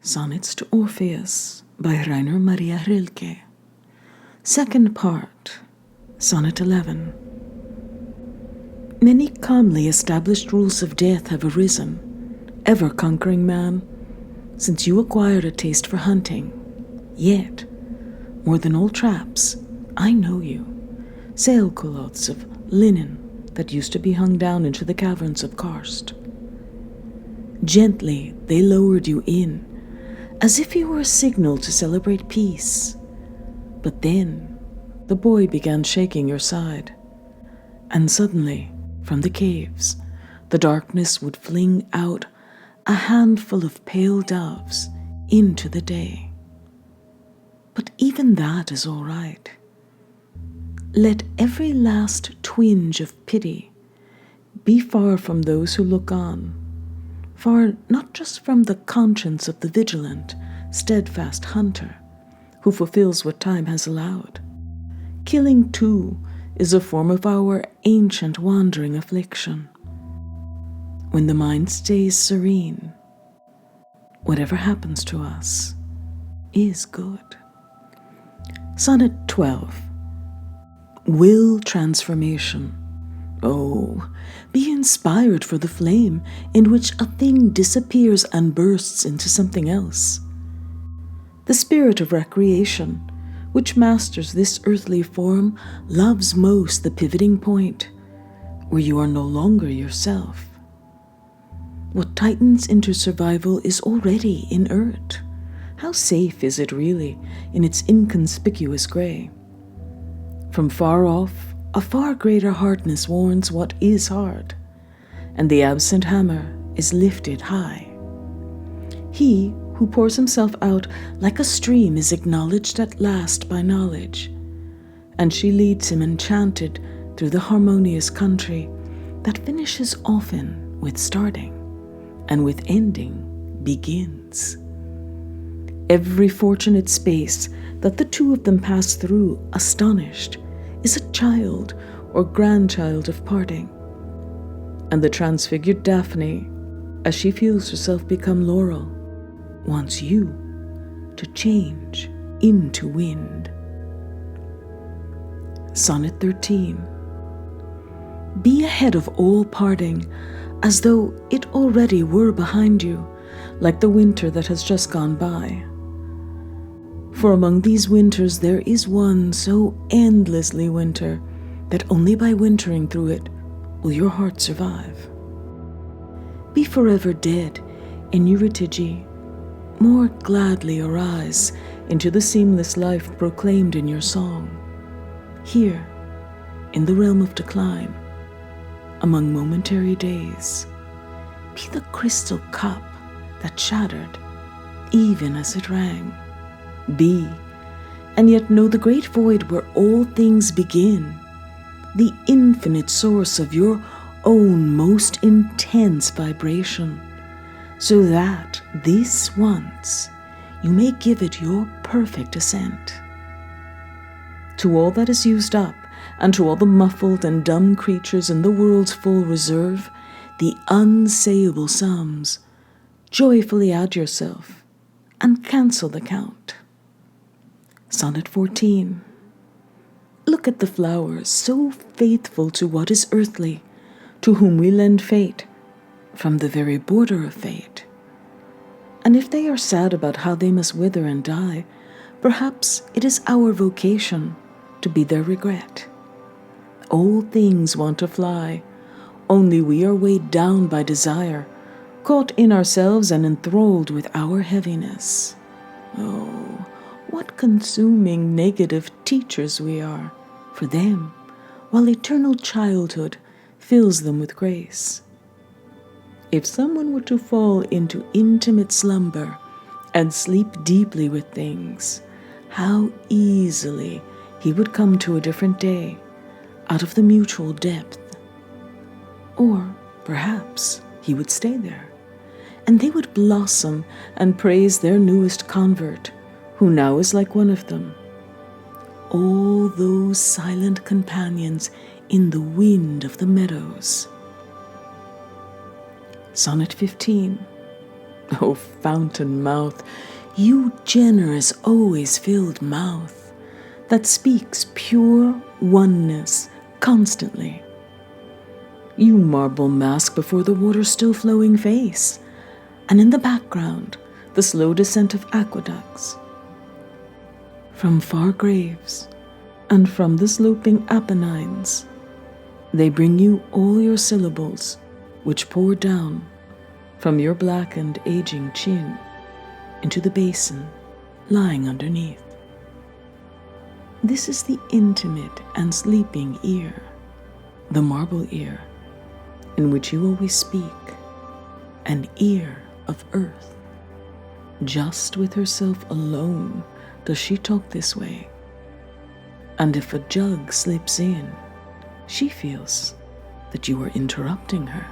Sonnets to Orpheus by Rainer Maria Rilke. Second part, Sonnet 11. Many calmly established rules of death have arisen, ever-conquering man, since you acquired a taste for hunting. Yet, more than all traps, I know you, sailcloths of linen that used to be hung down into the caverns of karst. Gently they lowered you in, as if you were a signal to celebrate peace. But then the boy began shaking your side, and suddenly, from the caves, the darkness would fling out a handful of pale doves into the day. But even that is all right. Let every last twinge of pity be far from those who look on, far not just from the conscience of the vigilant, steadfast hunter who fulfills what time has allowed. Killing, too, is a form of our ancient wandering affliction. When the mind stays serene, whatever happens to us is good. Sonnet 12. Will transformation. Oh, be inspired for the flame in which a thing disappears and bursts into something else. The spirit of recreation, which masters this earthly form, loves most the pivoting point, where you are no longer yourself. What tightens into survival is already inert. How safe is it really in its inconspicuous gray? From far off, a far greater hardness warns what is hard, and the absent hammer is lifted high. He who pours himself out like a stream is acknowledged at last by knowledge, and she leads him enchanted through the harmonious country that finishes often with starting, and with ending begins. Every fortunate space that the two of them pass through astonished is a child or grandchild of parting, and the transfigured Daphne, as she feels herself become laurel, wants you to change into wind. Sonnet 13. Be ahead of all parting, as though it already were behind you, like the winter that has just gone by. For among these winters there is one so endlessly winter that only by wintering through it will your heart survive. Be forever dead in Eurydice, more gladly arise into the seamless life proclaimed in your song. Here, in the realm of decline, among momentary days, be the crystal cup that shattered even as it rang. Be, and yet know the great void where all things begin, the infinite source of your own most intense vibration, so that this once you may give it your perfect assent. To all that is used up, and to all the muffled and dumb creatures in the world's full reserve, the unsayable sums, joyfully add yourself and cancel the count. Sonnet 14. Look at the flowers, so faithful to what is earthly, to whom we lend fate from the very border of fate. And if they are sad about how they must wither and die, perhaps it is our vocation to be their regret. All things want to fly, only we are weighed down by desire, caught in ourselves and enthralled with our heaviness. Oh, what consuming negative teachers we are for them, while eternal childhood fills them with grace. If someone were to fall into intimate slumber and sleep deeply with things, how easily he would come to a different day out of the mutual depth. Or perhaps he would stay there, and they would blossom and praise their newest convert, who now is like one of them. All those silent companions in the wind of the meadows. Sonnet 15. O fountain mouth, you generous, always filled mouth, that speaks pure oneness constantly. You marble mask before the water's still flowing face, and in the background the slow descent of aqueducts. From far graves, and from the sloping Apennines, they bring you all your syllables, which pour down from your blackened, aging chin into the basin lying underneath. This is the intimate and sleeping ear, the marble ear, in which you always speak, an ear of earth. Just with herself alone does she talk this way, and if a jug slips in, she feels that you are interrupting her.